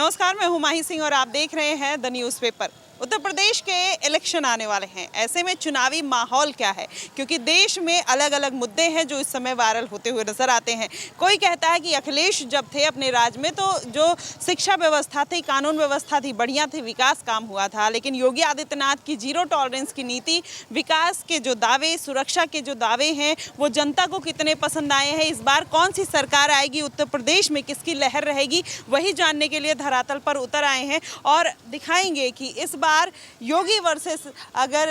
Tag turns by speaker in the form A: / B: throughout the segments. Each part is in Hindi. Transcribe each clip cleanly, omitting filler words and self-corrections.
A: नमस्कार, मैं हूं माही सिंह और आप देख रहे हैं द न्यूज़पेपर। उत्तर प्रदेश के इलेक्शन आने वाले हैं, ऐसे में चुनावी माहौल क्या है, क्योंकि देश में अलग अलग मुद्दे हैं जो इस समय वायरल होते हुए नजर आते हैं। कोई कहता है कि अखिलेश जब थे अपने राज्य में तो जो शिक्षा व्यवस्था थी, कानून व्यवस्था थी, बढ़िया थी, विकास काम हुआ था। लेकिन योगी आदित्यनाथ की जीरो टॉलरेंस की नीति, विकास के जो दावे, सुरक्षा के जो दावे हैं, वो जनता को कितने पसंद आए हैं। इस बार कौन सी सरकार आएगी, उत्तर प्रदेश में किसकी लहर रहेगी, वही जानने के लिए धरातल पर उतर आए हैं और दिखाएंगे कि इस बार योगी वर्सेस अगर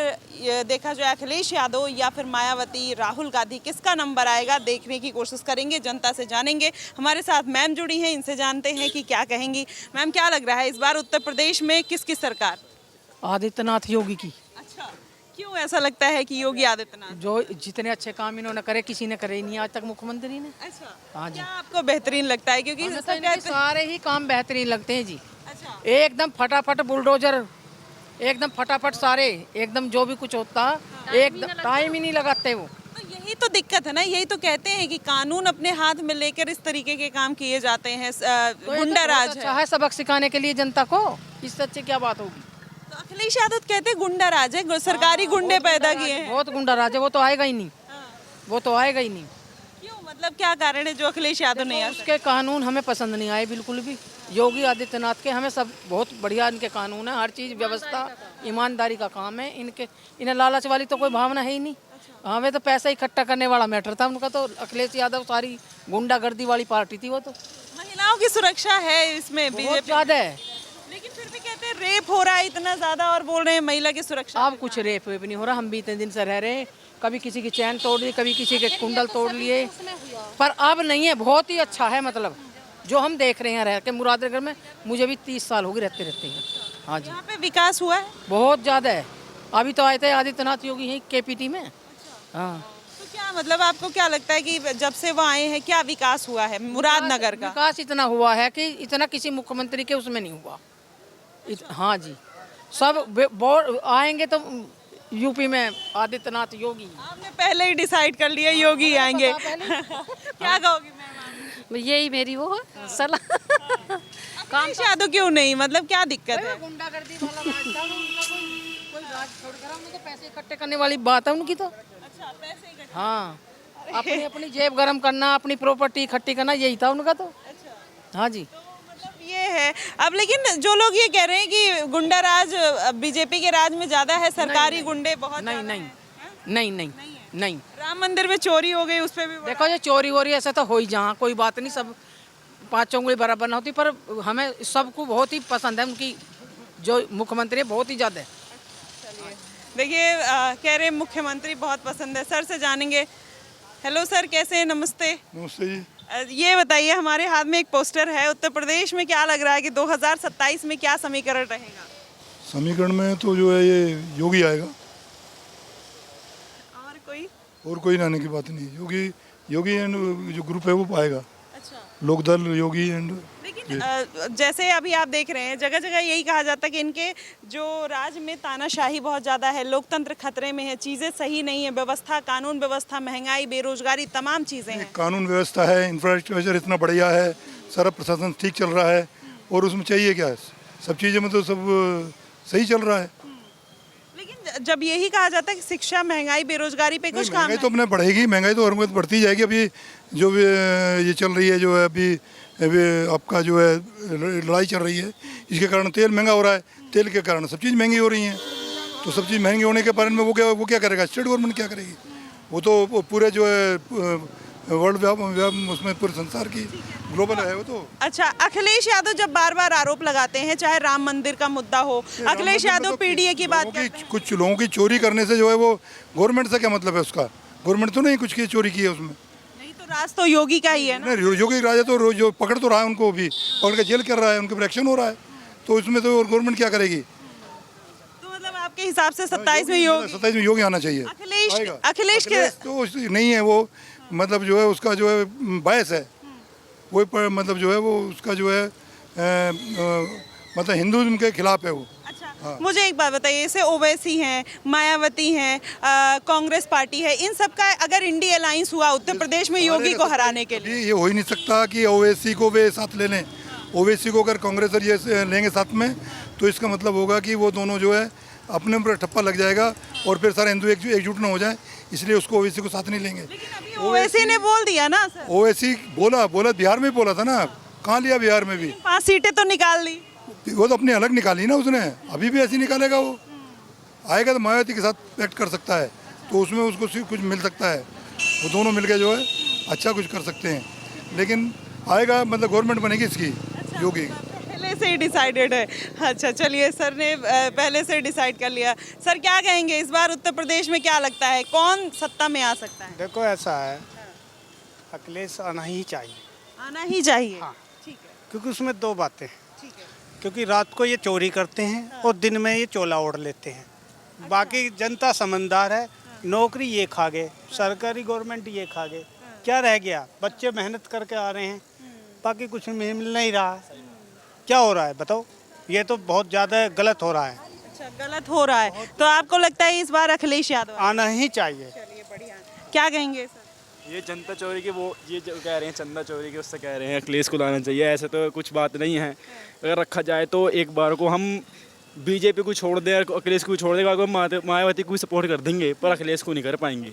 A: देखा जाए अखिलेश यादव या फिर मायावती, राहुल गांधी, किसका नंबर आएगा, देखने की कोशिश करेंगे, जनता से जानेंगे। हमारे साथ मैम जुड़ी हैं, इनसे जानते हैं कि क्या कहेंगी। मैम, क्या लग रहा है इस बार उत्तर प्रदेश में किसकी सरकार?
B: आदित्यनाथ योगी की।
A: अच्छा, क्यों ऐसा लगता है कि योगी आदित्यनाथ?
B: जो जितने अच्छे काम इन्होंने करे, किसी ने करे ही नहीं आज तक मुख्यमंत्री ने।
A: अच्छा,
B: हाँ जी।
A: क्या आपको बेहतरीन लगता है? क्योंकि
B: हमें तो इनके सारे ही काम बेहतरीन लगते हैं जी।
A: अच्छा,
B: एकदम फटाफट बुलडोजर, एकदम फटाफट सारे, एकदम जो भी कुछ होता एकदम टाइम ही नहीं लगाते वो।
A: तो यही तो दिक्कत है ना, यही तो कहते हैं कि कानून अपने हाथ में लेकर इस तरीके के काम किए जाते हैं। गुंडा राज
B: अच्छा है सबक सिखाने के लिए जनता को, इससे अच्छी क्या बात होगी।
A: तो अखिलेश यादव कहते हैं गुंडा राज है, सरकारी गुंडे पैदा किए हैं।
B: बहुत गुंडा राज है, वो तो आएगा ही नहीं, वो तो आएगा ही नहीं।
A: क्यों, मतलब क्या कारण है जो अखिलेश यादव नहीं आते?
B: उसके कानून हमें पसंद नहीं आए बिल्कुल भी। योगी आदित्यनाथ के हमें सब बहुत बढ़िया इनके कानून है, हर चीज़ व्यवस्था, ईमानदारी का काम है इनके। इन्हें लालच वाली तो कोई भावना है ही नहीं। हमें तो पैसा इकट्ठा करने वाला मैटर था उनका। तो अखिलेश यादव सारी गुंडागर्दी वाली पार्टी थी वो तो।
A: महिलाओं की सुरक्षा है इसमें
B: बहुत ज़्यादा है,
A: लेकिन फिर भी कहते हैं रेप हो रहा है इतना ज्यादा और बोल रहे हैं महिला की सुरक्षा।
B: अब कुछ रेप वेप नहीं हो रहा। हम भी इतने दिन से रह रहे हैं, कभी किसी की चैन तोड़ दी, कभी किसी के कुंडल तोड़ लिए, पर अब नहीं है। बहुत ही अच्छा है, मतलब जो हम देख रहे हैं रह के मुरादनगर में। मुझे भी 30 साल हो गए रहते रहते हैं। हाँ जी,
A: यहाँ पे विकास हुआ है
B: बहुत ज़्यादा है। अभी तो आए थे आदित्यनाथ योगी यहीं केपीटी में। हाँ,
A: तो क्या मतलब आपको क्या लगता है कि जब से वो आए हैं क्या विकास हुआ है मुरादनगर का?
B: विकास इतना हुआ है कि इतना किसी मुख्यमंत्री के उसमें नहीं हुआ। हाँ जी, सब आएंगे तो यूपी में आदित्यनाथ योगी।
A: आपने पहले ही डिसाइड कर लिया योगी आएंगे। क्या कहोगी मैम?
C: यही मेरी वो सलाह।
A: अखिलेश यादव क्यों नहीं, मतलब क्या दिक्कत है?
B: गुंडागर्दी वाला राज था, कोई राज छोड़ कर उनको पैसे इकट्ठे करने वाली बात है उनकी तो।
A: अच्छा, पैसे इकट्ठे।
B: हाँ, अपनी अपनी जेब गरम करना, अपनी प्रॉपर्टी इकट्ठी करना, यही था उनका तो। हाँ जी,
A: मतलब ये है। अब लेकिन जो लोग ये कह रहे हैं कि गुंडा राज बीजेपी के राज में ज्यादा है, सरकारी गुंडे बहुत
B: नहीं
A: ज्यादा
B: नहीं
A: हैं।
B: नहीं नहीं नहीं।
A: राम मंदिर में चोरी हो गई, उस पे भी
B: देखो ये चोरी वोरी ऐसा तो हो ही, जहाँ कोई बात नहीं, सब पाँचों उंगली बराबर न होती। पर हमें सबको बहुत ही पसंद है उनकी जो मुख्यमंत्री है, बहुत ही ज़्यादा है।
A: देखिए कह रहे हैं मुख्यमंत्री बहुत पसंद है। सर से जानेंगे। हेलो सर, कैसे हैं? नमस्ते।
D: नमस्ते जी।
A: ये बताइए, हमारे हाथ में एक पोस्टर है, उत्तर प्रदेश में क्या लग रहा है कि 2027 में क्या समीकरण रहेगा?
D: समीकरण में तो जो है ये योगी आएगा, और कोई आने की बात नहीं। योगी एंड जो ग्रुप है वो पाएगा।
A: अच्छा,
D: लोकदल, योगी एंड।
A: लेकिन जैसे अभी आप देख रहे हैं जगह जगह यही कहा जाता है कि इनके जो राज में तानाशाही बहुत ज़्यादा है, लोकतंत्र खतरे में है, चीज़ें सही नहीं है, व्यवस्था, कानून व्यवस्था, महंगाई, बेरोजगारी, तमाम चीज़ें हैं।
D: कानून व्यवस्था है, इंफ्रास्ट्रक्चर इतना बढ़िया है, सारा प्रशासन ठीक चल रहा है, और उसमें चाहिए क्या है? सब चीज़ें मतलब सब सही चल रहा है।
A: लेकिन जब यही कहा जाता है कि शिक्षा, महंगाई, बेरोजगारी पे कुछ काम
D: महंगाई तो अपने बढ़ेगी, महंगाई तो हर वक्त बढ़ती जाएगी। अभी जो भी ये चल रही है, जो है अभी आपका जो है लड़ाई चल रही है, इसके कारण तेल महंगा हो रहा है, तेल के कारण सब चीज़ महंगी हो रही हैं। तो सब चीज़ महंगी होने के बारे में वो क्या करेगा? स्टेट गवर्नमेंट क्या करेगी? वो तो पूरे जो है वर्ल्ड उसमें पूरे संसार की ग्लोबल है वो तो।
A: अच्छा, अखिलेश यादव जब बार बार आरोप लगाते हैं, चाहे राम मंदिर का मुद्दा हो, अखिलेश यादव पीडीए की बात करते हैं।
D: कुछ लोगों की चोरी करने से जो है वो गवर्नमेंट से क्या मतलब है? उसका गवर्नमेंट तो नहीं कुछ की चोरी की है उसमें।
A: नहीं तो राज तो योगी का ही है ना।
D: योगी राजा तो जो पकड़ तो रहा है, उनको भी पकड़ के जेल कर रहा है, उनके ऊपर एक्शन हो रहा है, तो उसमें तो गवर्नमेंट क्या करेगी?
A: तो मतलब आपके हिसाब से 27 में योगी?
D: 27 में योगी आना चाहिए।
A: अखिलेश के
D: तो नहीं है वो, मतलब जो है उसका जो है बायस है वो, मतलब जो है वो उसका जो है मतलब हिंदुज़म के खिलाफ है वो।
A: अच्छा, मुझे एक बात बताइए, जैसे ओवैसी हैं, मायावती हैं, कांग्रेस पार्टी है, इन सब का अगर इंडी अलायंस हुआ उत्तर प्रदेश में योगी को हराने के लिए?
D: ये हो ही नहीं सकता कि ओवैसी को वे साथ ले लें। ओवैसी को अगर कांग्रेस और ये लेंगे साथ में तो इसका मतलब होगा कि वो दोनों जो है अपने ऊपर ठप्पा लग जाएगा और फिर सारे हिंदू एकजुट ना हो जाए, इसलिए उसको ओवैसी को साथ नहीं लेंगे।
A: ओवैसी ने बोल दिया ना सर,
D: ओवैसी बोला बिहार में बोला था ना, कहाँ लिया बिहार में भी?
A: 5 सीटें तो निकाल ली।
D: वो तो अपनी अलग निकाली ना उसने, अभी भी ऐसी निकालेगा वो। आएगा तो मायावती के साथ एक्ट कर सकता है, तो उसमें उसको कुछ मिल सकता है, वो दोनों मिलके जो है अच्छा कुछ कर सकते हैं। लेकिन आएगा मतलब गवर्नमेंट बनेगी इसकी, योगी।
A: पहले से ही डिसाइडेड है। अच्छा चलिए, सर ने पहले से डिसाइड कर लिया। सर क्या कहेंगे, इस बार उत्तर प्रदेश में क्या लगता है कौन सत्ता में आ सकता है?
E: देखो ऐसा है, अखिलेश आना ही चाहिए।
A: आना ही चाहिए।
E: हाँ।
A: ठीक है,
E: क्योंकि उसमें दो बातें हैं,
A: ठीक है।
E: क्योंकि रात को ये चोरी करते हैं और दिन में ये चोला ओढ़ लेते हैं। बाकी जनता समझदार है, नौकरी ये खा गए, सरकारी गवर्नमेंट ये खा गए, क्या रह गया? बच्चे मेहनत करके आ रहे हैं, बाकी कुछ मिल नहीं रहा। क्या हो रहा है बताओ? ये तो बहुत ज़्यादा गलत हो रहा है।
A: अच्छा, गलत हो रहा है, तो आपको लगता है इस बार अखिलेश यादव
E: आना ही चाहिए।
A: चलिए बढ़िया। क्या कहेंगे सर?
F: ये जनता चोरी की, वो ये जो कह रहे हैं चंदा चोरी की, उससे कह रहे हैं अखिलेश को लाना चाहिए। ऐसे तो कुछ बात नहीं है। अगर रखा जाए तो एक बार को हम बीजेपी को छोड़ दें, अखिलेश को छोड़ देगा, मायावती को सपोर्ट कर देंगे, पर अखिलेश को नहीं कर पाएंगे।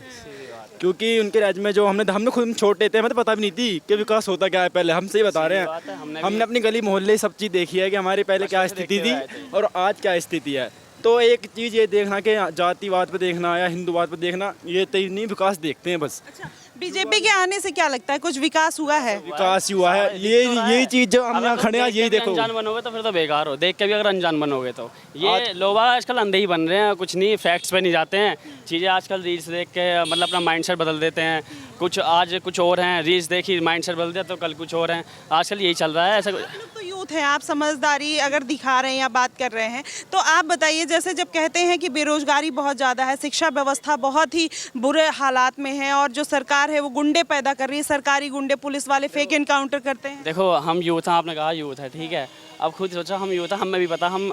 F: क्योंकि उनके राज्य में जो हमने खुद छोटे थे, हमें तो पता भी नहीं थी कि विकास होता क्या है। पहले हम सही बता रहे हैं, हमने अपनी गली मोहल्ले सब चीज़ देखी है कि हमारे पहले क्या स्थिति थी और आज क्या स्थिति है। तो एक चीज़ ये देखना कि जातिवाद पे देखना या हिंदूवाद पे देखना, ये तो नहीं, विकास देखते हैं बस।
A: अच्छा, बीजेपी के आने से क्या लगता है कुछ विकास हुआ है?
F: विकास हुआ है, यही चीज़ जो हम यहाँ खड़े हैं, यही देखो।
G: अनजान बनोगे तो फिर तो बेकार हो, देख के भी अगर अनजान बनोगे तो। ये लोग आजकल अंधे ही बन रहे हैं, कुछ नहीं, फैक्ट्स पे नहीं जाते हैं। चीज़ें आजकल रील्स देख के मतलब अपना माइंडसेट बदल देते हैं। कुछ आज कुछ और हैं, रील्स देखी माइंडसेट बदल दिया तो कल कुछ और हैं। आजकल यही चल रहा है ऐसा।
A: आप लोग तो यूथ हैं, आप समझदारी अगर दिखा रहे हैं या बात कर रहे हैं, तो आप बताइए, जैसे जब कहते हैं कि बेरोजगारी बहुत ज़्यादा है, शिक्षा व्यवस्था बहुत ही बुरे हालात में है और जो सरकार है वो गुंडे पैदा कर रही है, सरकारी गुंडे, पुलिस वाले फेक एनकाउंटर करते हैं।
G: देखो हम यूथ हैं, आपने कहा यूथ है, ठीक है। अब खुद सोचा हम यूथ हैं, हमें भी पता, हम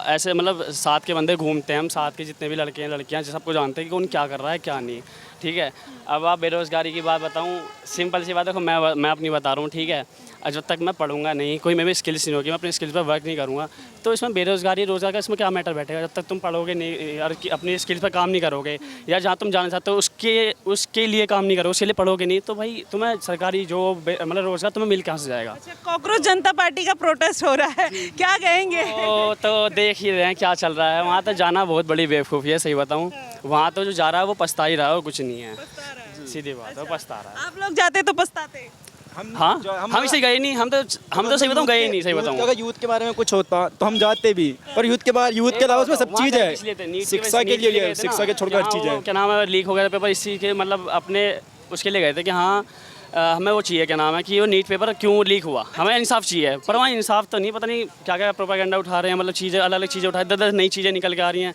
G: ऐसे मतलब साथ के बंदे घूमते हैं, हम साथ के जितने भी लड़के हैं लड़कियां सबको जानते हैं कि कौन क्या कर रहा है क्या नहीं, ठीक है। अब आप बेरोज़गारी की बात बताऊं, सिंपल सी बात, देखो मैं अपनी बता रहा हूँ, ठीक है। जब तक मैं पढ़ूंगा नहीं, कोई मेरी स्किल्स नहीं होगी, मैं अपनी स्किल्स पर वर्क नहीं करूँगा, तो इसमें बेरोज़गारी रोज़गार का इसमें क्या मैटर बैठेगा? जब तक तुम पढ़ोगे नहीं और अपनी स्किल्स पर काम नहीं करोगे, या जहाँ तुम जाना चाहते हो उसके लिए काम नहीं करोगे, उसके लिए पढ़ोगे नहीं, तो भाई तुम्हें सरकारी जॉब मतलब रोज़गार तुम्हें मिल कहाँ से जाएगा?
A: अच्छा, कॉकरोच जनता पार्टी का प्रोटेस्ट हो रहा है, क्या कहेंगे?
G: तो देख ही रहे हैं क्या चल रहा है। वहाँ तो जाना बहुत बड़ी बेवकूफ़ी है, सही बताऊँ। वहाँ तो जो जा रहा है वो पछता ही रहा है, कुछ नहीं है, सीधी बात है, वो पछता रहा है।
A: आप लोग जाते तो पछताते?
G: हाँ, हम इसे गए नहीं, हम तो सही बताऊँ गए नहीं, सही बताऊँ।
F: अगर यूथ के बारे में कुछ होता तो हम जाते भी, पर यूथ के अलावा उसमें सब चीज़ है, शिक्षा के लिए, शिक्षा के छोड़कर हर चीज़ है।
G: क्या नाम है, लीक हो गया पेपर, इसी के मतलब अपने उसके लिए गए थे कि हाँ हमें वो चाहिए, क्या नाम है कि वो नीट पेपर क्यों लीक हुआ, हमें इंसाफ चाहिए। पर वहाँ इंसाफ तो नहीं, पता नहीं क्या क्या प्रोपेगेंडा उठा रहे हैं, मतलब चीज़ें अलग अलग चीज़ें उठा, 10 नई चीज़ें निकल के आ रही हैं,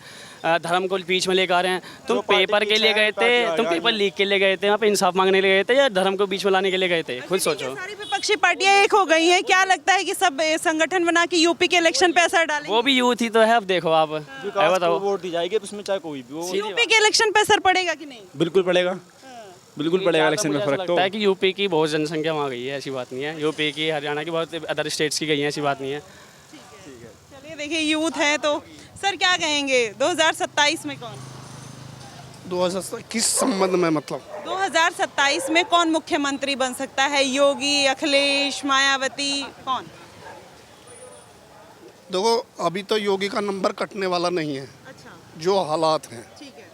G: धर्म को बीच में लेकर आ रहे हैं। तुम पेपर के लिए गए थे, तुम पेपर लीक के लिए गए थे, वहाँ पे इंसाफ मांगने के लिए गए थे या धर्म को बीच में लाने के लिए गए थे? खुद सोचो।
A: सारी विपक्षी पार्टियां एक हो गई हैं, क्या लगता है कि सब संगठन बना के यूपी के इलेक्शन पे असर डालेंगे?
G: वो भी यूथ ही तो है। अब देखो आप बताओ,
F: वोट दी जाएगी उसमें चाहे कोई भी हो।
A: यूपी के इलेक्शन पे असर पड़ेगा कि नहीं?
F: बिल्कुल पड़ेगा, बिल्कुल पड़ेगा। इलेक्शन में फर्क तो
G: लगता है कि यूपी की बहुत जनसंख्या वहाँ गई है, ऐसी बात नहीं है। यूपी की, हरियाणा की, बहुत अदर स्टेट्स की गई है, ऐसी बात नहीं है।
A: चलिए देखिए, यूथ है तो सर क्या कहेंगे 2027 में कौन?
H: 2027 किस संबंध में, मतलब
A: 2027 में कौन मुख्यमंत्री बन सकता है? योगी, अखिलेश, मायावती, कौन?
H: देखो अभी तो योगी का नंबर कटने वाला नहीं है।
A: अच्छा,
H: जो हालात हैं
A: ठीक है।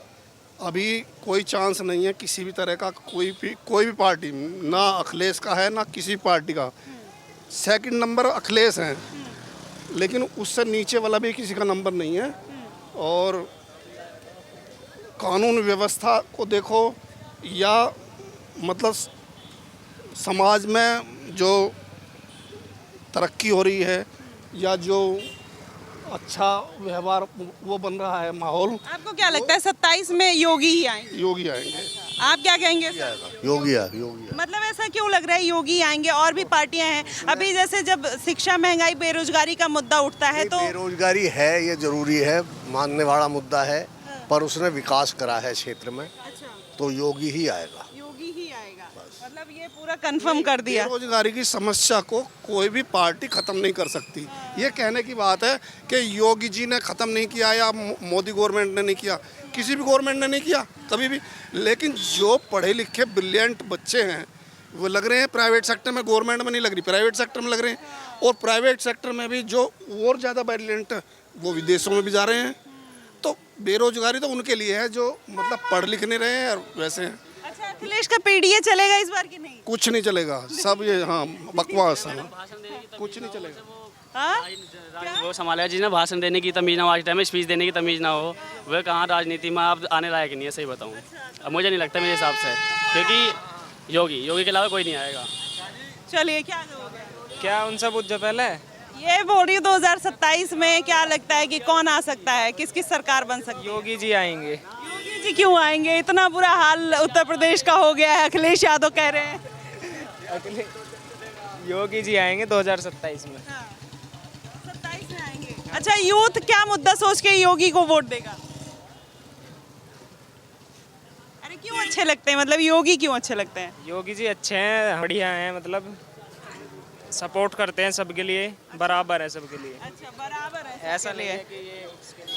H: अभी कोई चांस नहीं है किसी भी तरह का, कोई भी पार्टी, ना अखिलेश का है ना किसी पार्टी का। सेकंड नंबर अखिलेश हैं, लेकिन उससे नीचे वाला भी किसी का नंबर नहीं है। और कानून व्यवस्था को देखो, या मतलब समाज में जो तरक्की हो रही है या जो अच्छा व्यवहार वो बन रहा है, माहौल,
A: आपको क्या लगता है 27 में योगी ही आएंगे?
H: योगी आएंगे।
A: आप क्या कहेंगे सर?
I: योगी है।
A: मतलब ऐसा क्यों लग रहा है योगी आएंगे? और भी पार्टियां हैं अभी, जैसे जब शिक्षा, महंगाई, बेरोजगारी का मुद्दा उठता है तो
I: बेरोजगारी है, ये जरूरी है, मानने वाला मुद्दा है, पर उसने विकास करा है क्षेत्र में, तो योगी ही आएगा।
A: योगी ही आएगा। मतलब ये पूरा कंफर्म कर दिया।
H: बेरोजगारी की समस्या को कोई भी पार्टी खत्म नहीं कर सकती। ये कहने की बात है कि योगी जी ने खत्म नहीं किया या मोदी गवर्नमेंट ने नहीं किया, किसी भी गवर्नमेंट ने नहीं किया कभी भी। लेकिन जो पढ़े लिखे ब्रिलियंट बच्चे हैं वो लग रहे हैं प्राइवेट सेक्टर में, गवर्नमेंट में नहीं लग रही, प्राइवेट सेक्टर में लग रहे हैं। और प्राइवेट सेक्टर में भी जो और ज़्यादा ब्रिलियंट वो विदेशों में भी जा रहे हैं। तो बेरोजगारी तो उनके लिए है जो मतलब पढ़ लिख नहीं रहे हैं और वैसे हैं।
A: अच्छा, अखिलेश का पीडीए चलेगा इस बार की नहीं?
H: कुछ नहीं चलेगा, सब ये हाँ बकवास है, कुछ नहीं चलेगा।
A: हाँ?
G: वो संभालेगा जिन्हें भाषण देने की तमीज़ ना हो, आज टाइम में स्पीच देने की तमीज़ ना हो, वह कहाँ राजनीति में अब आने लायक नहीं है, सही बताऊँ। अब मुझे नहीं लगता मेरे हिसाब से, क्योंकि योगी के अलावा कोई नहीं आएगा।
A: चलिए, क्या कहोगे?
J: क्या उनसे पूछ जो पहले।
A: ये बोल रही हूँ 2027 में क्या लगता है कि कौन आ सकता है, किसकी सरकार बन सकती है?
J: योगी जी आएंगे।
A: योगी जी क्यों आएंगे? इतना बुरा हाल उत्तर प्रदेश का हो गया है, अखिलेश यादव कह रहे हैं।
J: योगी जी आएंगे 2027 में।
A: 27 में आएंगे। अच्छा, यूथ क्या मुद्दा सोच के योगी को वोट देगा? अरे क्यों अच्छे लगते हैं, मतलब योगी क्यों अच्छे लगते हैं?
J: योगी जी अच्छे हैं, बढ़िया हैं, मतलब सपोर्ट करते हैं सबके लिए, बराबर है सबके लिए।
A: अच्छा, बराबर है,
J: ऐसा नहीं है कि ये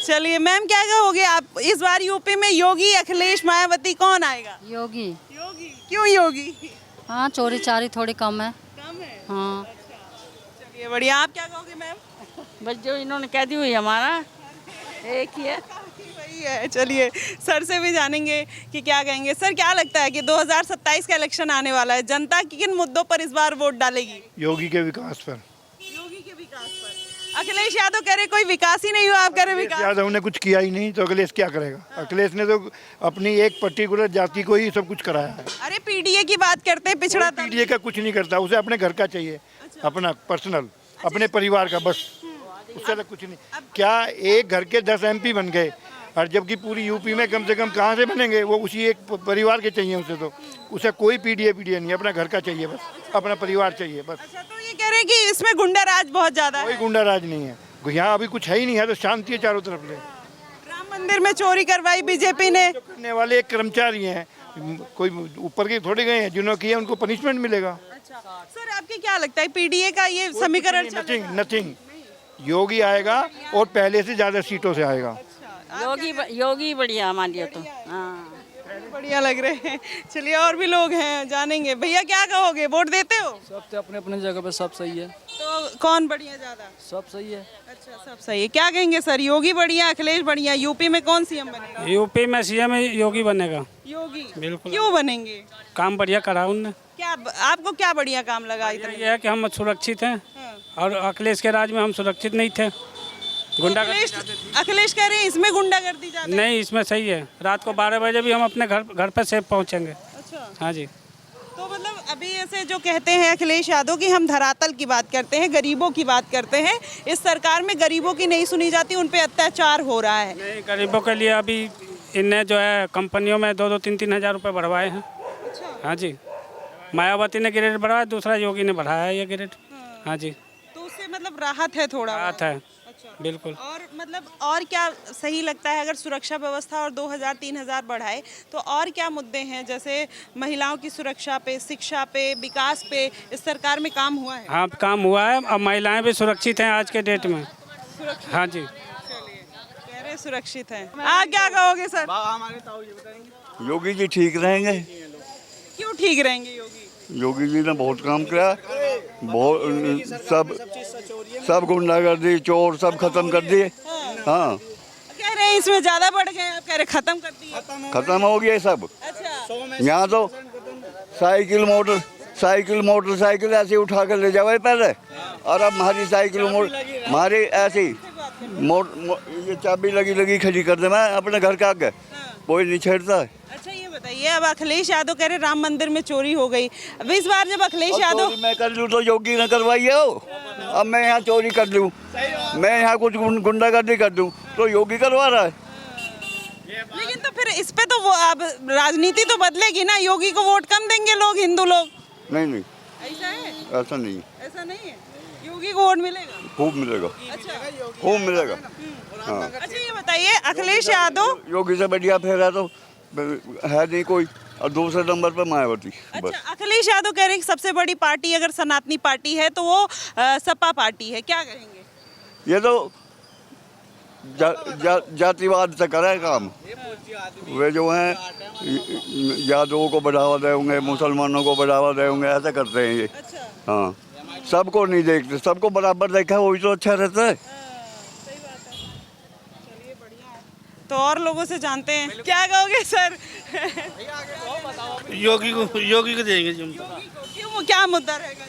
A: चलिए मैम, क्या कहोगे आप, इस बार यूपी में योगी, अखिलेश, मायावती कौन आएगा?
C: योगी।
A: योगी। क्यों योगी?
C: हाँ, चोरी चारी थोड़ी कम है।
A: कम है।
C: हाँ।
A: चलिए बढ़िया। आप क्या कहोगे मैम?
B: बस जो इन्होंने कह दी हुई हमारा एक ही है।
A: वही है। चलिए सर से भी जानेंगे कि क्या कहेंगे। सर, क्या लगता है कि 2027 का इलेक्शन आने वाला है, जनता किन मुद्दों पर इस बार वोट डालेगी?
D: योगी के विकास पर।
A: योगी के विकास पर। अखिलेश यादव कह रहे कोई विकास ही नहीं हुआ, आप कह रहे विकास।
D: यादव ने कुछ किया ही नहीं तो अखिलेश क्या करेगा? अखिलेश ने तो अपनी एक पर्टिकुलर जाति को ही सब कुछ कराया है।
A: अरे पीडीए की बात करते हैं, पिछड़ा
D: पीडीए का कुछ नहीं करता, उसे अपने घर का चाहिए, अपना पर्सनल, अपने परिवार का, बस उससे तो कुछ नहीं। क्या एक घर के 10 MP बन गए, और जबकि पूरी यूपी में कम से कम कहाँ से बनेंगे? वो उसी एक परिवार के चाहिए उसे, तो उसे कोई पीडीए नहीं, अपना घर का चाहिए, बस अपना परिवार चाहिए बस।
A: अच्छा, तो ये कह रहे हैं कि इसमें गुंडा राज बहुत ज्यादा है।
D: कोई गुंडा राज नहीं है यहाँ, अभी कुछ है ही नहीं है, तो शांति है चारों तरफ ले।
A: राम मंदिर में चोरी करवाई बीजेपी ने।
D: करने वाले एक कर्मचारी हैं, कोई ऊपर के थोड़े गए हैं, जिन्होंने किया उनको पनिशमेंट मिलेगा।
A: अच्छा सर, आपके क्या लगता है पीडीए का ये समीकरण चल रहा है?
D: नथिंग। योगी आएगा और पहले से ज्यादा सीटों से आएगा।
B: योगी बढ़िया हमारे लिए तो। हाँ,
A: बढ़िया लग रहे हैं। चलिए और भी लोग हैं, जानेंगे। भैया क्या कहोगे, वोट देते हो?
K: सब तो अपने अपने जगह पे सब सही है।
A: तो कौन बढ़िया ज्यादा?
K: सब सही है।
A: अच्छा, सब सही है। क्या कहेंगे सर, योगी बढ़िया, अखिलेश बढ़िया? यूपी में कौन सीएम बनेगा?
J: यूपी में सीएम योगी बनेगा।
A: योगी?
J: बिल्कुल।
A: क्यों बनेंगे?
J: काम बढ़िया करा उनने।
A: क्या आपको क्या बढ़िया काम लगा इतना?
J: ये है कि हम सुरक्षित हैं,
A: हाँ।
J: और अखिलेश के राज में हम सुरक्षित नहीं थे।
A: अखिलेश कह रहे हैं इसमें गुंडागर्दी ज्यादा है।
J: नहीं, इसमें सही है। रात को 12 बजे भी हम अपने घर पर सेफ पहुंचेंगे।
A: अच्छा,
J: हाँ जी।
A: तो मतलब अभी ऐसे जो कहते हैं अखिलेश यादव कि हम धरातल की बात करते हैं, गरीबों की बात करते हैं, इस सरकार में गरीबों की नहीं सुनी जाती, उन पे अत्याचार हो रहा है।
J: नहीं, गरीबों के लिए अभी इनने जो है कंपनियों में 2-2, 3-3 हज़ार रुपये बढ़वाए हैं। हाँ जी, मायावती ने ग्रेड बढ़ाया, दूसरा योगी ने बढ़ाया है ये ग्रेड। हाँ जी,
A: तो उससे मतलब राहत है थोड़ा?
J: बात है।
A: अच्छा,
J: बिल्कुल।
A: और मतलब और क्या सही लगता है, अगर सुरक्षा व्यवस्था और 2000-3000 बढ़ाए तो और क्या मुद्दे हैं, जैसे महिलाओं की सुरक्षा पे, शिक्षा पे, विकास पे इस सरकार में काम हुआ है?
J: हाँ, काम हुआ है। अब महिलाएं भी सुरक्षित हैं आज के डेट में। हाँ जी,
A: कह रहे सुरक्षित हैं। आप क्या कहोगे सर?
L: योगी जी ठीक रहेंगे।
A: क्यों ठीक रहेंगे योगी?
L: योगी जी ने बहुत काम किया, बहुत सब गुंडागर्दी, चोर सब खत्म कर दिए। हाँ,
A: कह रहे हैं इसमें ज्यादा बढ़ गए, आप कह रहे खत्म कर दिए।
L: खत्म हो गया सब।
A: अच्छा,
L: यहाँ तो मोटरसाइकिल ऐसे उठा कर ले जाओ पहले, और अब हमारी साइकिल हमारी ऐसी ये चाबी लगी खड़ी कर दे, मैं अपने घर के आगे कोई नहीं छेड़ता है।
A: अच्छा ये बताइए, अब अखिलेश यादव कह रहे राम मंदिर में चोरी हो गई, अब इस बार जब अखिलेश यादव
L: मैं कर लूँ तो योगी ने करवाई है। अब मैं यहाँ चोरी कर लूँ, मैं यहाँ कुछ गुंडागर्दी कर दूँ तो योगी करवा रहा है।
A: लेकिन तो फिर इस पे तो वो अब राजनीति तो बदलेगी ना, योगी को वोट कम देंगे लोग, हिंदू लोग।
L: नहीं,
A: ऐसा है?
L: ऐसा नहीं,
A: ऐसा नहीं है, योगी को वोट मिलेगा,
L: खूब मिलेगा।
A: अच्छा,
L: खूब मिलेगा। हाँ,
A: अच्छा ये बताइए, अखिलेश यादव
L: योगी से बढ़िया फेरा तो है नहीं कोई। और दूसरे नंबर पर मायावती। बस
A: अच्छा, अखिलेश यादव कह रहे हैं कि सबसे बड़ी पार्टी अगर सनातनी पार्टी है तो वो सपा पार्टी है, क्या कहेंगे?
L: ये तो जातिवाद से करे काम। वे जो हैं यादवों को बढ़ावा देंगे, मुसलमानों को बढ़ावा देंगे, ऐसा करते हैं ये। हाँ, सबको नहीं देखते, सबको बराबर देखा वही तो अच्छा रहता है।
A: तो और लोगों से जानते हैं, क्या कहोगे सर?
E: योगी को देंगे जी।
A: क्यों, क्या मुद्दा रहेगा?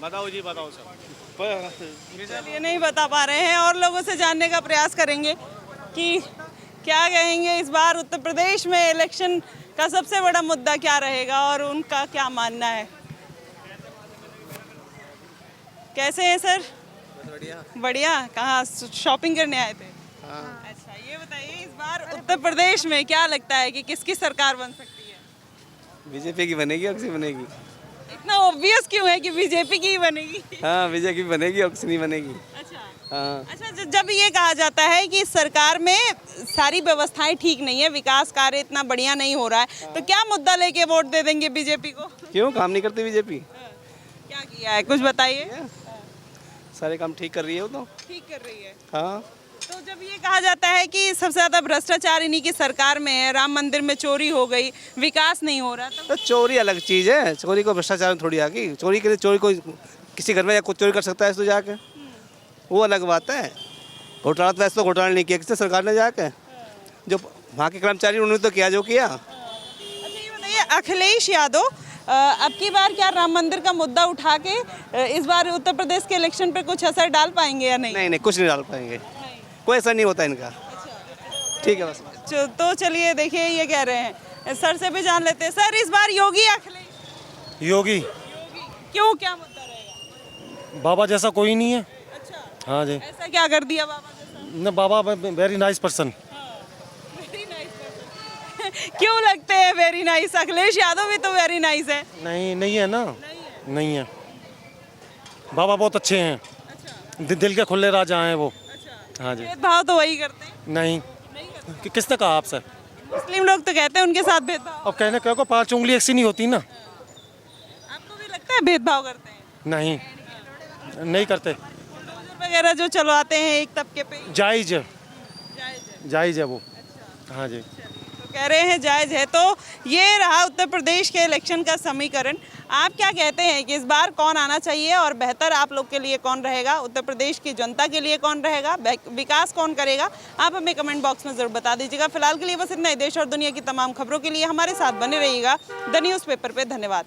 F: बताओ जी, बताओ सर।
A: चलिए, नहीं बता पा रहे हैं, और लोगों से जानने का प्रयास करेंगे कि क्या कहेंगे इस बार उत्तर प्रदेश में इलेक्शन का सबसे बड़ा मुद्दा क्या रहेगा और उनका क्या मानना है। कैसे हैं सर? बढ़िया। कहाँ शॉपिंग करने आए थे? अच्छा, ये बताइए इस बार उत्तर प्रदेश में क्या लगता है कि किसकी सरकार बन सकती है?
K: बीजेपी की बनेगी, और किसी बनेगी?
A: इतना ऑब्वियस क्यों है कि बीजेपी की ही बनेगी?
K: हाँ, बीजेपी बनेगी, और किसी नहीं बनेगी।
A: अच्छा।
K: हाँ।
A: अच्छा, जब ये कहा जाता है कि सरकार में सारी व्यवस्थाएं ठीक नहीं है, विकास कार्य इतना बढ़िया नहीं हो रहा है, तो क्या मुद्दा लेके वोट दे देंगे बीजेपी को?
K: क्यों, काम नहीं करती बीजेपी?
A: क्या किया है, कुछ बताइए।
K: सारे काम ठीक कर रही है वो तो।
A: ठीक कर रही है।
K: हाँ।
A: तो जब ये कहा जाता है कि सबसे ज्यादा भ्रष्टाचार इन्हीं की सरकार में है, राम मंदिर में चोरी हो गई, विकास नहीं हो रहा, तो
K: चोरी अलग चीज़ है, चोरी को भ्रष्टाचार थोड़ी आ गई। चोरी के लिए चोरी को किसी घर में कुछ चोरी कर सकता है तो जाके, वो अलग बात है। घोटाला तो वैसे तो घोटाला नहीं किया किसी सरकार ने जाके, जो वहाँ के कर्मचारी उन्होंने तो किया जो किया।
A: अच्छा, ये बताइए अखिलेश यादव अब की बार क्या राम मंदिर का मुद्दा उठा के इस बार उत्तर प्रदेश के इलेक्शन पे कुछ असर डाल पाएंगे या नहीं?
K: नहीं, कुछ नहीं डाल पाएंगे, कोई असर नहीं होता इनका। ठीक है बस।
A: तो चलिए, देखिए ये कह रहे हैं, सर से भी जान लेते हैं। सर, इस बार योगी अखिलेश?
M: योगी।
A: क्यों, क्या मुद्दा रहेगा?
M: बाबा जैसा कोई नहीं है।
A: अच्छा।
M: हाँ जी।
A: ऐसा क्या कर दिया बाबा जैसा?
M: न, बाबा very nice person.
A: Very nice person. क्यों लगते हैं वेरी नाइस? अखिलेश यादव भी तो वेरी नाइस है।
M: नहीं है ना। नहीं है। बाबा बहुत अच्छे हैं। अच्छा। दिल के खुले राजा हैं वो। अच्छा। हाँ जी।
A: भेदभाव तो वही करते हैं?
M: नहीं किसने कहा आपसे?
A: मुस्लिम लोग तो कहते हैं उनके साथ भेदभाव।
M: अब कहने क्या को 5 उंगली एक सी नहीं होती ना।
A: आपको भी लगता है भेदभाव करते हैं?
M: नहीं करते।
A: वगैरह जो चलवाते हैं एक तबके पे?
M: जायज है वो। हाँ जी।
A: तो कह रहे हैं जायज है। तो ये रहा उत्तर प्रदेश के इलेक्शन का समीकरण। आप क्या कहते हैं कि इस बार कौन आना चाहिए और बेहतर आप लोग के लिए कौन रहेगा, उत्तर प्रदेश की जनता के लिए कौन रहेगा, विकास कौन करेगा? आप हमें कमेंट बॉक्स में ज़रूर बता दीजिएगा। फिलहाल के लिए बस इतना ही। देश और दुनिया की तमाम खबरों के लिए हमारे साथ बने रहिएगा द न्यूज़पेपर पे। धन्यवाद।